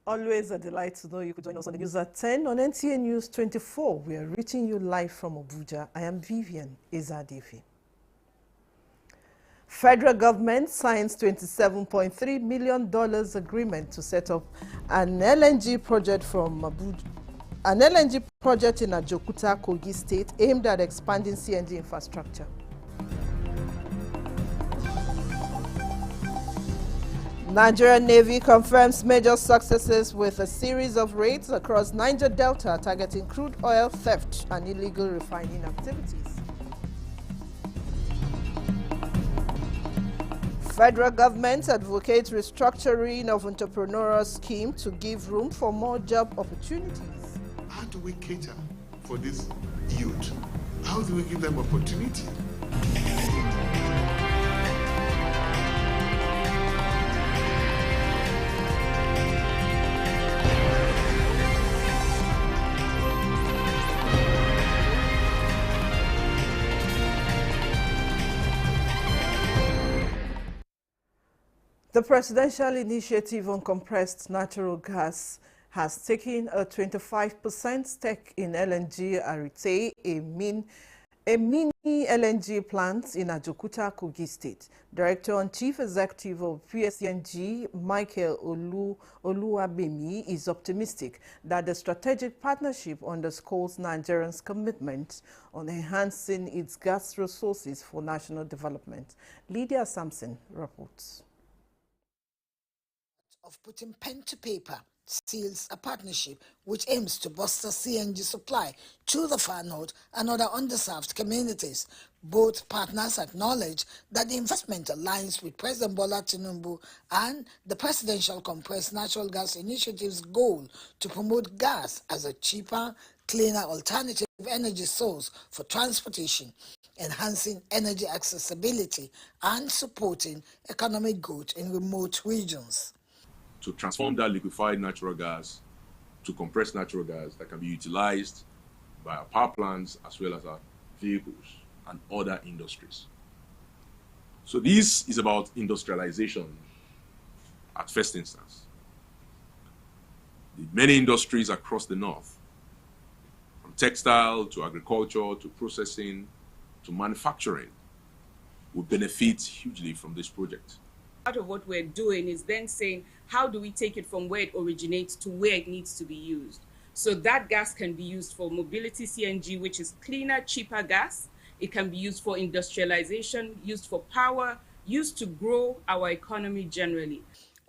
Always a delight to know you could join us on the news at 10 on NTA News 24. We are reaching you live from Abuja. I am Vivian Ezadefi. Federal government signs $27.3 million agreement to set up an LNG project from Abuja. An LNG project in Ajokuta, Kogi State, aimed at expanding CNG infrastructure. Nigerian Navy confirms major successes with a series of raids across Niger Delta targeting crude oil theft and illegal refining activities. Federal government advocates restructuring of entrepreneurial scheme to give room for more job opportunities. How do we cater for this youth? How do we give them opportunity? The presidential initiative on compressed natural gas has taken a 25% stake in LNG Arite, a mini LNG plant in Ajokuta, Kogi State. Director and Chief Executive of PSCNG, Michael Oluwabemi, is optimistic that the strategic partnership underscores Nigeria's commitment on enhancing its gas resources for national development. Lydia Sampson reports. Of putting pen to paper seals a partnership which aims to bolster CNG supply to the far north and other underserved communities. Both partners acknowledge that the investment aligns with President Bola Tinubu and the Presidential Compressed Natural Gas Initiative's goal to promote gas as a cheaper, cleaner alternative energy source for transportation, enhancing energy accessibility and supporting economic growth in remote regions. To transform that liquefied natural gas to compressed natural gas that can be utilized by our power plants as well as our vehicles and other industries. So this is about industrialization at first instance. The many industries across the north, from textile to agriculture to processing to manufacturing, will benefit hugely from this project. Part of what we're doing is then saying, how do we take it from where it originates to where it needs to be used? So that gas can be used for mobility CNG, which is cleaner, cheaper gas. It can be used for industrialization, used for power, used to grow our economy generally.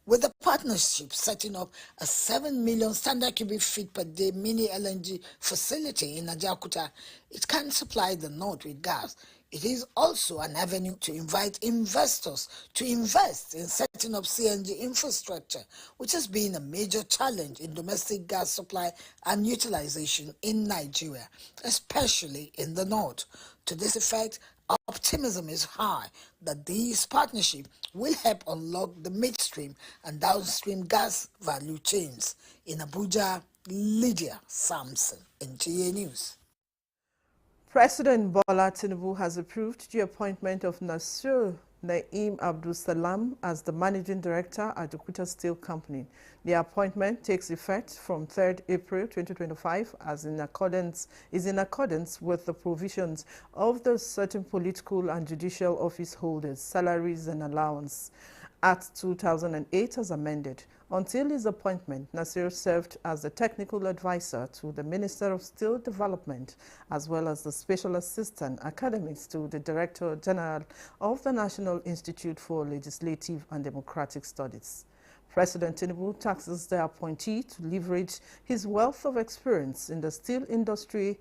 With the partnership setting up a 7 million standard cubic feet per day mini LNG facility in Ajakuta, it can supply the north with gas. It is also an avenue to invite investors to invest in setting up CNG infrastructure, which has been a major challenge in domestic gas supply and utilization in Nigeria, especially in the north. To this effect, optimism is high that these partnerships will help unlock the midstream and downstream gas value chains. In Abuja, Lydia Sampson, NTA News. President Bola Tinubu has approved the appointment of Nasir Naim Abdul Salam as the Managing Director at Ajokuta Steel Company. The appointment takes effect from 3rd April 2025 is in accordance with the provisions of the certain political and judicial office holders' salaries and allowance Act 2008 as amended. Until his appointment, Nasir served as the technical advisor to the Minister of Steel Development, as well as the special assistant academics to the Director General of the National Institute for Legislative and Democratic Studies. President Tinubu taxes the appointee to leverage his wealth of experience in the steel industry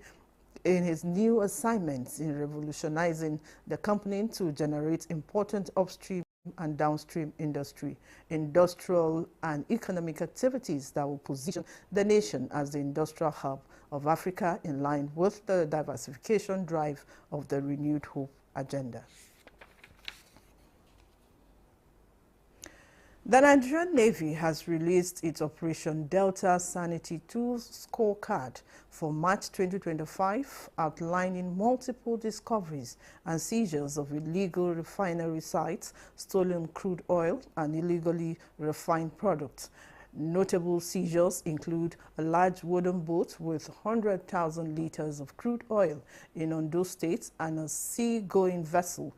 in his new assignments in revolutionizing the company to generate important upstream and downstream industrial and economic activities that will position the nation as the industrial hub of Africa in line with the diversification drive of the Renewed Hope agenda. The Nigerian Navy has released its Operation Delta Sanity 2 scorecard for March 2025, outlining multiple discoveries and seizures of illegal refinery sites, stolen crude oil, and illegally refined products. Notable seizures include a large wooden boat with 100,000 liters of crude oil in Ondo State and a sea-going vessel,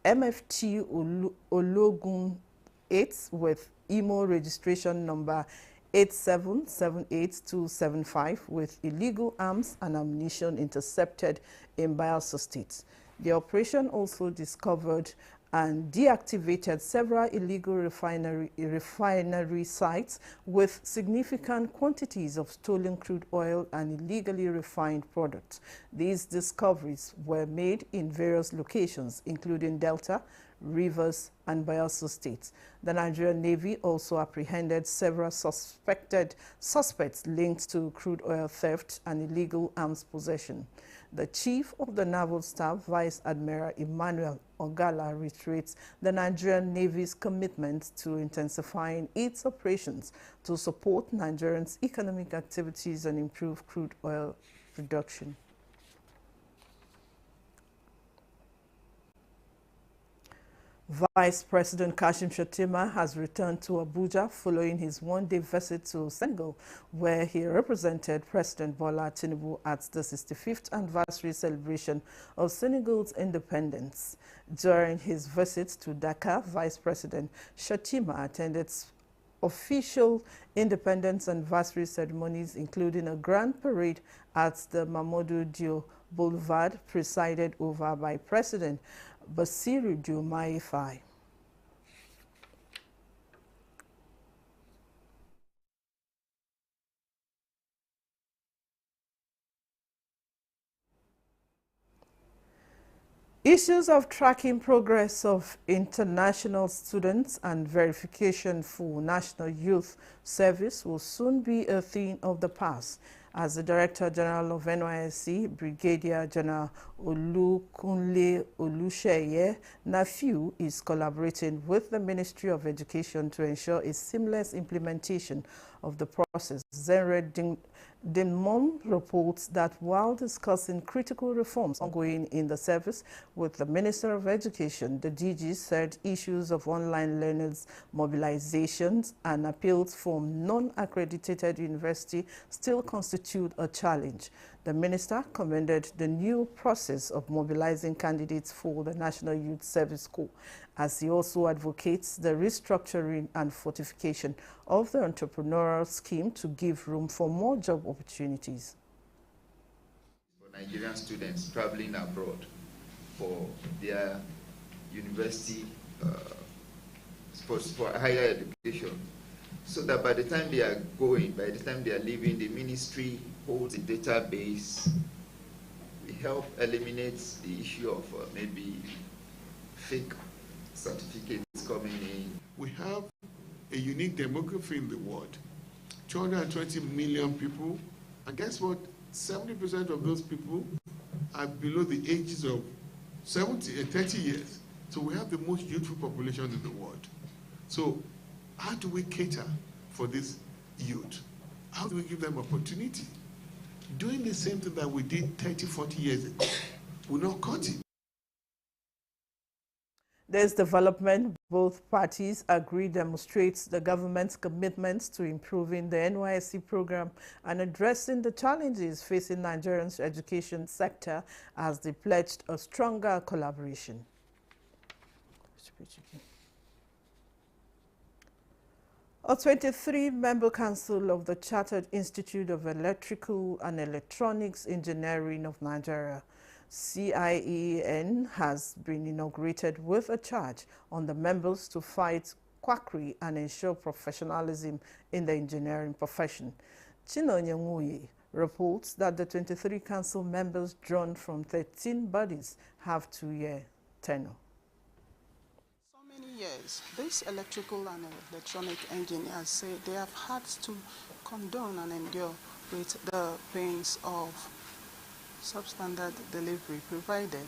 MFT Ologun 8, with IMO registration number 8778275, with illegal arms and ammunition intercepted in Bayelsa State. The operation also discovered and deactivated several illegal refinery sites with significant quantities of stolen crude oil and illegally refined products. These discoveries were made in various locations, including Delta, Rivers, and Bayelsa states. The Nigerian Navy also apprehended several suspects linked to crude oil theft and illegal arms possession. The Chief of the Naval Staff, Vice Admiral Emmanuel Ogala, reiterates the Nigerian Navy's commitment to intensifying its operations to support Nigerians' economic activities and improve crude oil production. Vice President Kashim Shettima has returned to Abuja following his one-day visit to Senegal, where he represented President Bola Tinubu at the 65th anniversary celebration of Senegal's independence. During his visit to Dakar, Vice President Shettima attended official independence anniversary ceremonies, including a grand parade at the Mamadou Diop Boulevard, presided over by President Bassirou Diomaye Faye. Issues of tracking progress of international students and verification for National Youth Service will soon be a thing of the past, as the Director General of NYSC, Brigadier General Olukunle Olusheye Nafiu, is collaborating with the Ministry of Education to ensure a seamless implementation of the process. Zenred Dinmon reports that while discussing critical reforms ongoing in the service with the Minister of Education, the DG said issues of online learners, mobilizations, and appeals from non-accredited university still constitute a challenge. The minister commended the new process of mobilizing candidates for the National Youth Service Corps, as he also advocates the restructuring and fortification of the entrepreneurial scheme to give room for more job opportunities. For Nigerian students traveling abroad for their university, for higher education, so that by the time they are going, by the time they are leaving, the ministry holds a database. We help eliminate the issue of maybe fake certificates coming in. We have a unique demography in the world, 220 million people, and guess what? 70% of those people are below the ages of 30 years. So we have the most youthful population in the world. So how do we cater for this youth? How do we give them opportunity? Doing the same thing that we did 30, 40 years ago will not cut it. This development, both parties agree, demonstrates the government's commitment to improving the NYSC program and addressing the challenges facing Nigerians' education sector, as they pledged a stronger collaboration. A 23-member council of the Chartered Institute of Electrical and Electronics Engineering of Nigeria, CIEN, has been inaugurated with a charge on the members to fight quackery and ensure professionalism in the engineering profession. Chinonye Nwuye reports that the 23 council members, drawn from 13 bodies, have 2-year tenure. Years, these electrical and electronic engineers say they have had to condone and endure with the pains of substandard delivery provided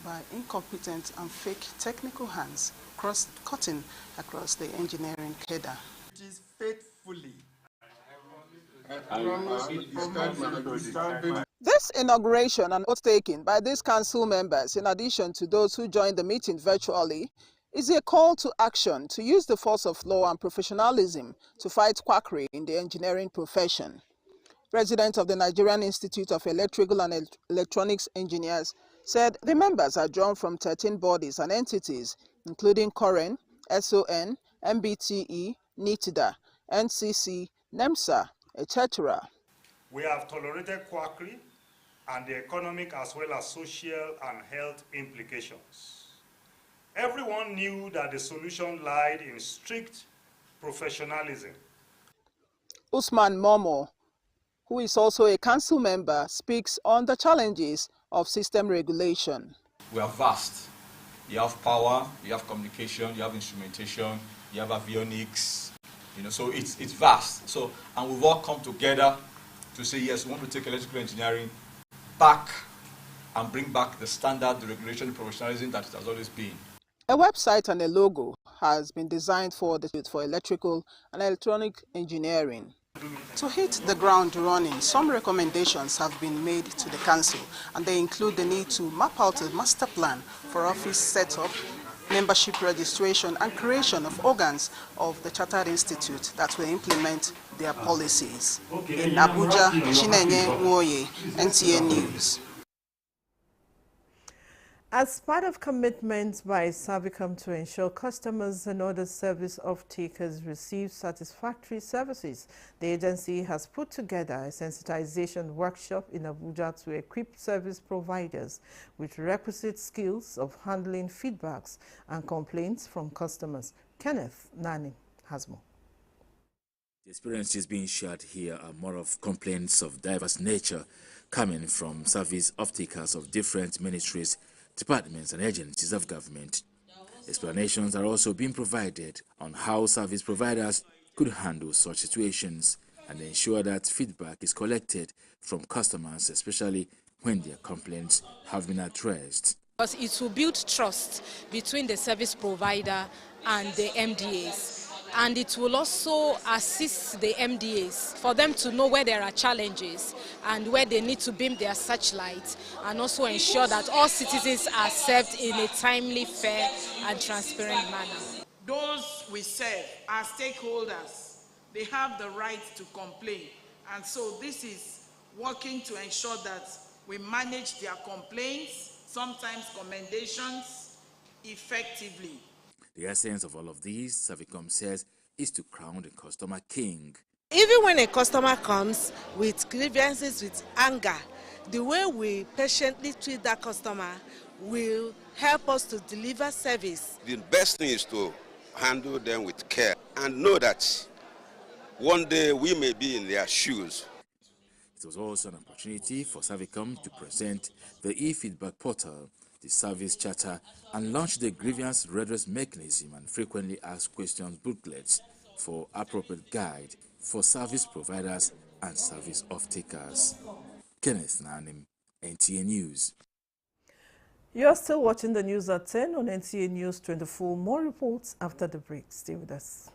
by incompetent and fake technical hands cutting across the engineering cadre. It is faithfully. This inauguration and oath taking by these council members, in addition to those who joined the meeting virtually, is a call to action to use the force of law and professionalism to fight quackery in the engineering profession. President of the Nigerian Institute of Electrical and Electronics Engineers said the members are drawn from 13 bodies and entities, including COREN, SON, MBTE, NITDA, NCC, NEMSA, etc. We have tolerated quackery and the economic as well as social and health implications. Everyone knew that the solution lied in strict professionalism. Usman Momo, who is also a council member, speaks on the challenges of system regulation. We are vast. You have power, you have communication, you have instrumentation, you have avionics, so it's vast. So, and we've all come together to say, yes, we want to take electrical engineering back and bring back the standard, the regulation, the professionalism that it has always been. A website and a logo has been designed for electrical and electronic engineering. To hit the ground running, some recommendations have been made to the council, and they include the need to map out a master plan for office setup, membership registration, and creation of organs of the Chartered Institute that will implement their policies. In Abuja, Chinenye Nwoye, NTA News. As part of commitments by Savicom to ensure customers and other service off-takers receive satisfactory services, the agency has put together a sensitization workshop in Abuja to equip service providers with requisite skills of handling feedbacks and complaints from customers. Kenneth Nani has more. The experiences being shared here are more of complaints of diverse nature coming from service off-takers of different ministries, departments and agencies of government. Explanations are also being provided on how service providers could handle such situations and ensure that feedback is collected from customers, especially when their complaints have been addressed. Because it will build trust between the service provider and the MDAs. And it will also assist the MDAs for them to know where there are challenges and where they need to beam their searchlight, and also ensure that all citizens are served in a timely, fair and transparent manner. Those we serve are stakeholders. They have the right to complain. And so this is working to ensure that we manage their complaints, sometimes commendations, effectively. The essence of all of these, Savicom says, is to crown the customer king. Even when a customer comes with grievances, with anger, the way we patiently treat that customer will help us to deliver service. The best thing is to handle them with care and know that one day we may be in their shoes. It was also an opportunity for Savicom to present the e-feedback portal, the service charter, and launch the grievance redress mechanism and frequently asked questions booklets for appropriate guide for service providers and service off-takers. Kenneth Nanim, NTA News. You're still watching the news at 10 on NTA News 24. More reports after the break. Stay with us.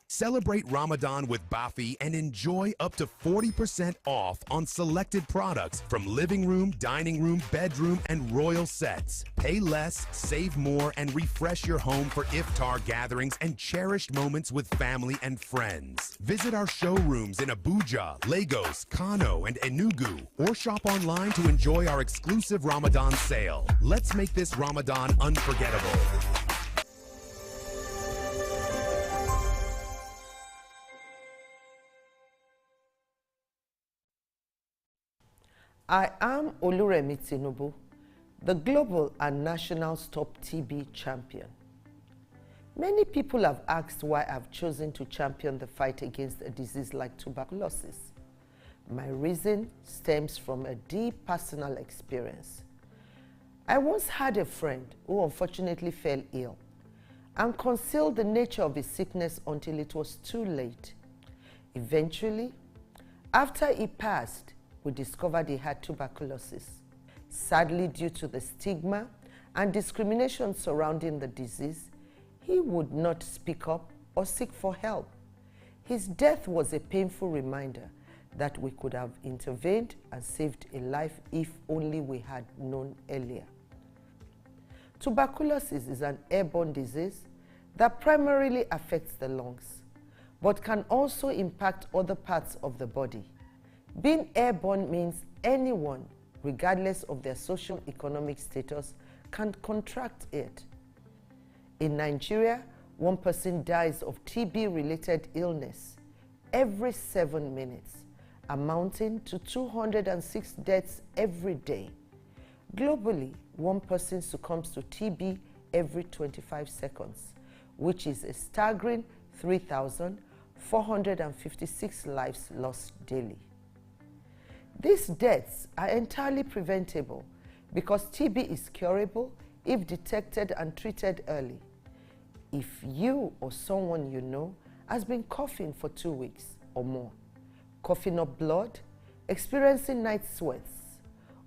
Celebrate Ramadan with Bafi and enjoy up to 40% off on selected products from living room, dining room, bedroom, and royal sets. Pay less, save more, and refresh your home for iftar gatherings and cherished moments with family and friends. Visit our showrooms in Abuja, Lagos, Kano, and Enugu, or shop online to enjoy our exclusive Ramadan sale. Let's make this Ramadan unforgettable. I am Oluremi Tinubu, the global and national Stop TB champion. Many people have asked why I've chosen to champion the fight against a disease like tuberculosis. My reason stems from a deep personal experience. I once had a friend who unfortunately fell ill and concealed the nature of his sickness until it was too late. Eventually, after he passed, we discovered he had tuberculosis. Sadly, due to the stigma and discrimination surrounding the disease, he would not speak up or seek for help. His death was a painful reminder that we could have intervened and saved a life if only we had known earlier. Tuberculosis is an airborne disease that primarily affects the lungs, but can also impact other parts of the body. Being airborne means anyone, regardless of their socio-economic status, can contract it. In Nigeria, 1 person dies of TB-related illness every 7 minutes, amounting to 206 deaths every day. Globally, 1 person succumbs to TB every 25 seconds, which is a staggering 3,456 lives lost daily. These deaths are entirely preventable because TB is curable if detected and treated early. If you or someone you know has been coughing for 2 weeks or more, coughing up blood, experiencing night sweats,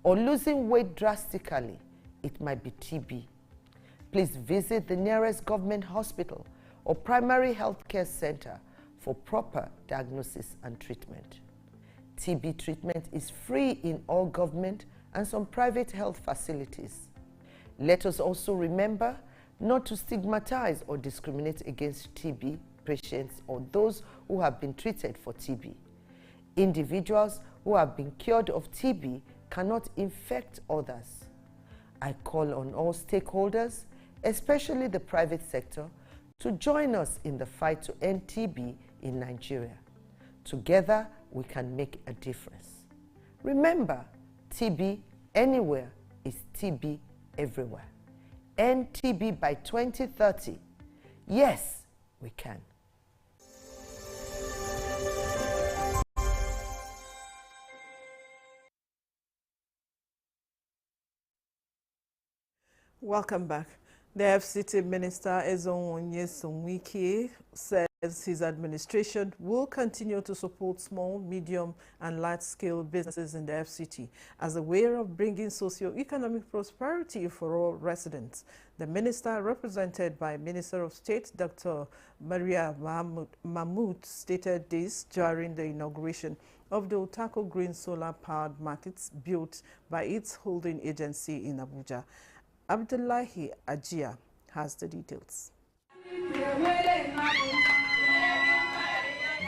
or losing weight drastically, it might be TB. Please visit the nearest government hospital or primary health care center for proper diagnosis and treatment. TB treatment is free in all government and some private health facilities. Let us also remember not to stigmatize or discriminate against TB patients or those who have been treated for TB. Individuals who have been cured of TB cannot infect others. I call on all stakeholders, especially the private sector, to join us in the fight to end TB in Nigeria. Together, we can make a difference. Remember, TB anywhere is TB everywhere. End TB by 2030. Yes, we can. Welcome back. The FCT Minister Ezonwonye Sonwike says his administration will continue to support small, medium and large-scale businesses in the FCT as a way of bringing socio-economic prosperity for all residents. The minister, represented by Minister of State Dr. Maria Mahmood, stated this during the inauguration of the Utako Green Solar-Powered Markets built by its holding agency in Abuja. Abdullahi Ajia has the details.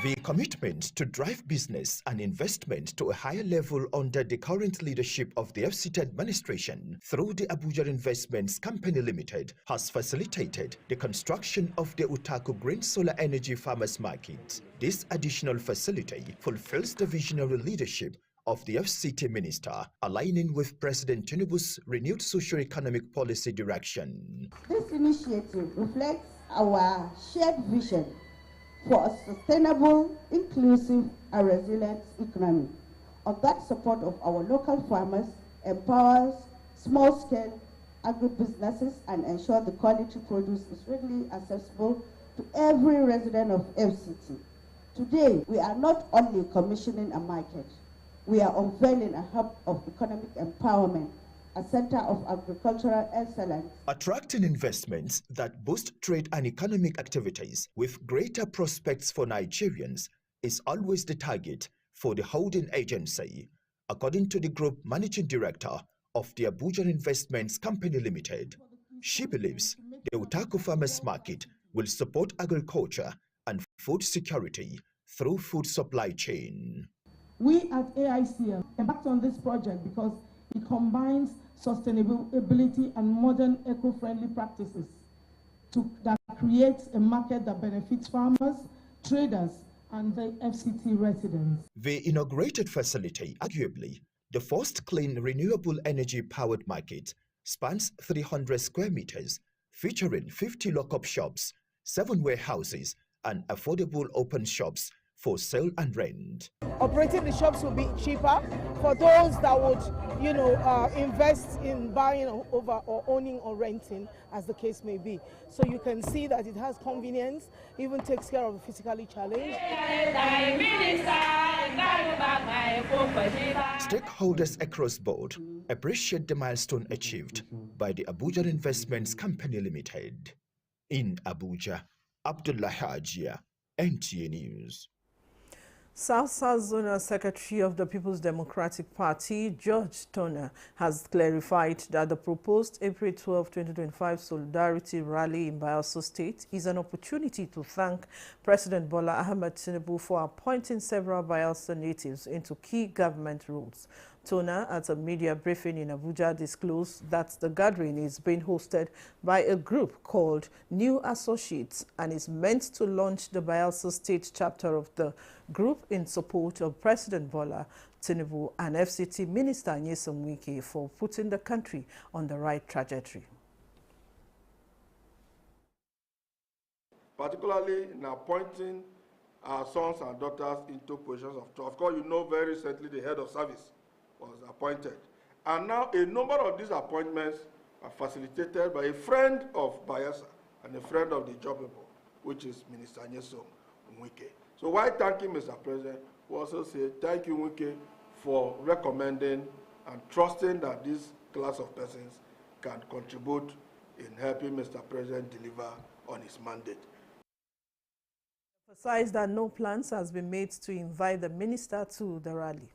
The commitment to drive business and investment to a higher level under the current leadership of the FCT administration through the Abuja Investments Company Limited has facilitated the construction of the Utako Green Solar Energy Farmers Market. This additional facility fulfills the visionary leadership of the FCT minister, aligning with President Tinubu's renewed socio-economic policy direction. This initiative reflects our shared vision for a sustainable, inclusive, and resilient economy. On that support of our local farmers, empowers small-scale agribusinesses and ensure the quality produce is readily accessible to every resident of FCT. Today, we are not only commissioning a market, we are unveiling a hub of economic empowerment, a center of agricultural excellence. Attracting investments that boost trade and economic activities with greater prospects for Nigerians is always the target for the holding agency, according to the group managing director of the Abuja Investments Company Limited. She believes the Utako Farmers Market will support agriculture and food security through food supply chain. We at AICM embarked on this project because it combines sustainability and modern eco-friendly practices that creates a market that benefits farmers, traders, and the FCT residents. The inaugurated facility, arguably the first clean renewable energy powered market, spans 300 square meters, featuring 50 lock-up shops, 7 warehouses, and affordable open shops for sale and rent. Operating the shops will be cheaper for those that would, invest in buying over or owning or renting, as the case may be. So you can see that it has convenience, even takes care of the physically challenged. Stakeholders across board appreciate the milestone achieved by the Abuja Investments Company Limited. In Abuja, Abdullahi Ajia, NTA News. South Zonal Secretary of the People's Democratic Party, George Turner, has clarified that the proposed April 12, 2025 Solidarity Rally in Bayelsa State is an opportunity to thank President Bola Ahmed Tinubu for appointing several Bayelsa natives into key government roles. Turner, at a media briefing in Abuja, disclosed that the gathering is being hosted by a group called New Associates and is meant to launch the Bayelsa State chapter of the group in support of President Bola Tinubu and FCT Minister Nyesom Wike for putting the country on the right trajectory. Particularly in appointing our sons and daughters into positions of trust. Of course, you know very recently the head of service was appointed. And now a number of these appointments are facilitated by a friend of Bayelsa and a friend of the job people, which is Minister Nyesom Wike. So while thanking Mr. President, we also say thank you, Wike, for recommending and trusting that this class of persons can contribute in helping Mr. President deliver on his mandate. Emphasized that no plans has been made to invite the minister to the rally.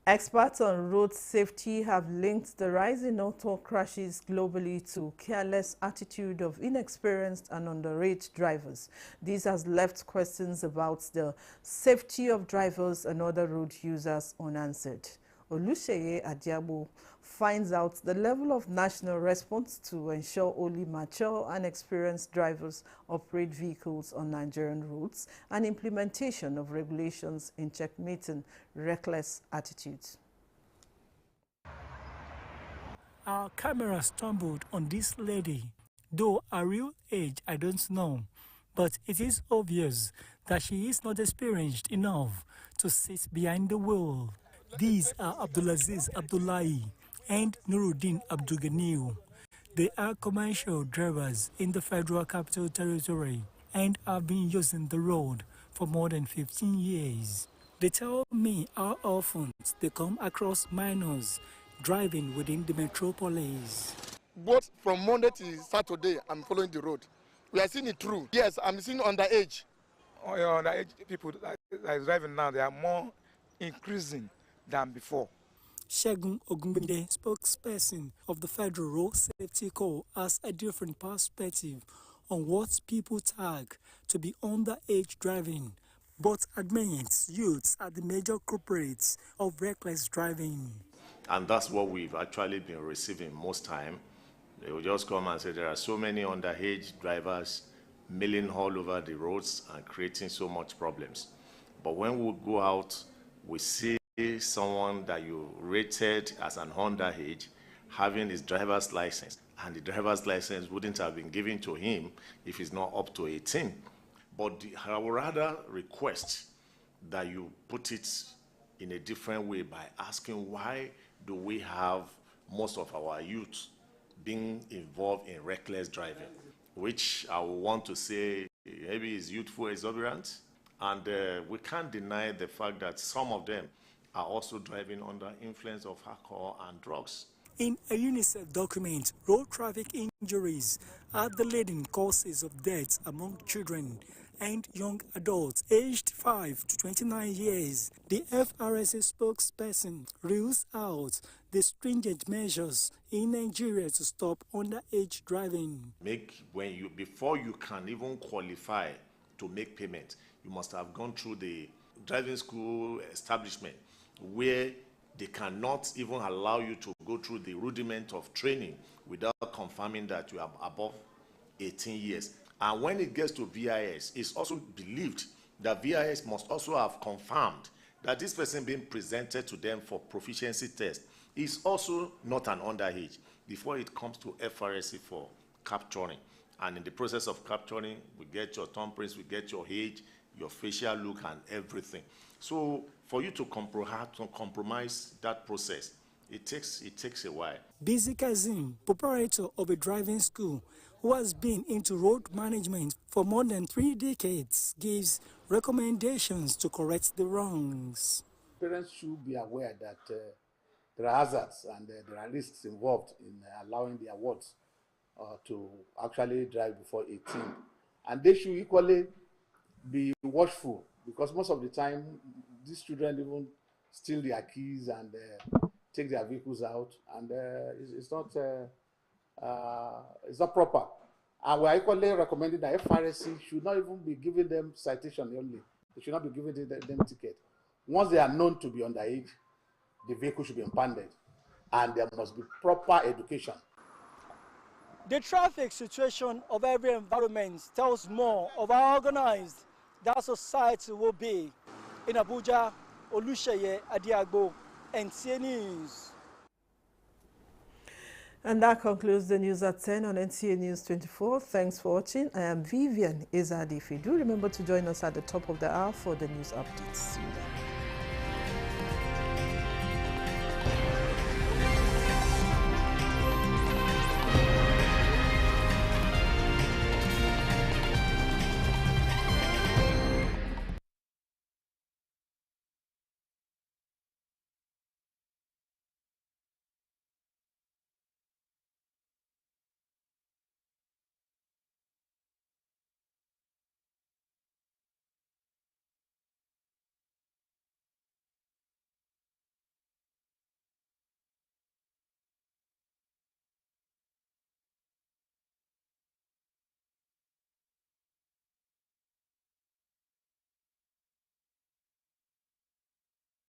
Experts on road safety have linked the rising auto crashes globally to careless attitude of inexperienced and underage drivers. This has left questions about the safety of drivers and other road users unanswered. Oluseye Adiabo finds out the level of national response to ensure only mature and experienced drivers operate vehicles on Nigerian roads and implementation of regulations in checkmating reckless attitudes. Our camera stumbled on this lady, though her real age I don't know, but it is obvious that she is not experienced enough to sit behind the wheel. These are Abdulaziz Abdullahi and Nuruddin Abdulganiu. They are commercial drivers in the Federal Capital Territory and have been using the road for more than 15 years. They tell me how often they come across minors driving within the metropolis. Both from Monday to Saturday, I'm following the road. We are seeing it through. Yes, I'm seeing underage. Oh, yeah, underage people that are driving now, they are more increasing than before. Shegun Ogunbinde, spokesperson of the Federal Road Safety Corps, has a different perspective on what people tag to be underage driving, but admits youths are the major culprits of reckless driving. And that's what we've actually been receiving most time. They will just come and say there are so many underage drivers milling all over the roads and creating so much problems. But when we go out, we see someone that you rated as an underage having his driver's license, and the driver's license wouldn't have been given to him if he's not up to 18. But I would rather request that you put it in a different way by asking why do we have most of our youth being involved in reckless driving, which I would want to say maybe is youthful exuberance. And we can't deny the fact that some of them are also driving under influence of alcohol and drugs. In a UNICEF document, road traffic injuries are the leading causes of death among children and young adults aged 5 to 29 years. The FRSA spokesperson rules out the stringent measures in Nigeria to stop underage driving. Before you can even qualify to make payment, you must have gone through the driving school establishment where they cannot even allow you to go through the rudiment of training without confirming that you are above 18 years. And when it gets to VIS, it's also believed that VIS must also have confirmed that this person being presented to them for proficiency test is also not an underage before it comes to FRSC for capturing. And in the process of capturing, we get your thumbprints, we get your age, your facial look, and everything. So for you to compromise that process, it takes a while. Busy Kazim, proprietor of a driving school who has been into road management for more than 3 decades, gives recommendations to correct the wrongs. Parents should be aware that there are hazards and there are risks involved in allowing their wards to actually drive before 18. And they should equally be watchful, because most of the time, these children even steal their keys and take their vehicles out, and it's not proper. And we're equally recommending that FRSC should not even be giving them citation only. They should not be giving them ticket. Once they are known to be underage, the vehicle should be impounded, and there must be proper education. The traffic situation of every environment tells more of how organized that society will be. In Abuja, Olusheye Adiagbo, NTA News. And that concludes the news at 10 on NTA News 24. Thanks for watching. I am Vivian Izadifi. Do remember to join us at the top of the hour for the news updates. See you then.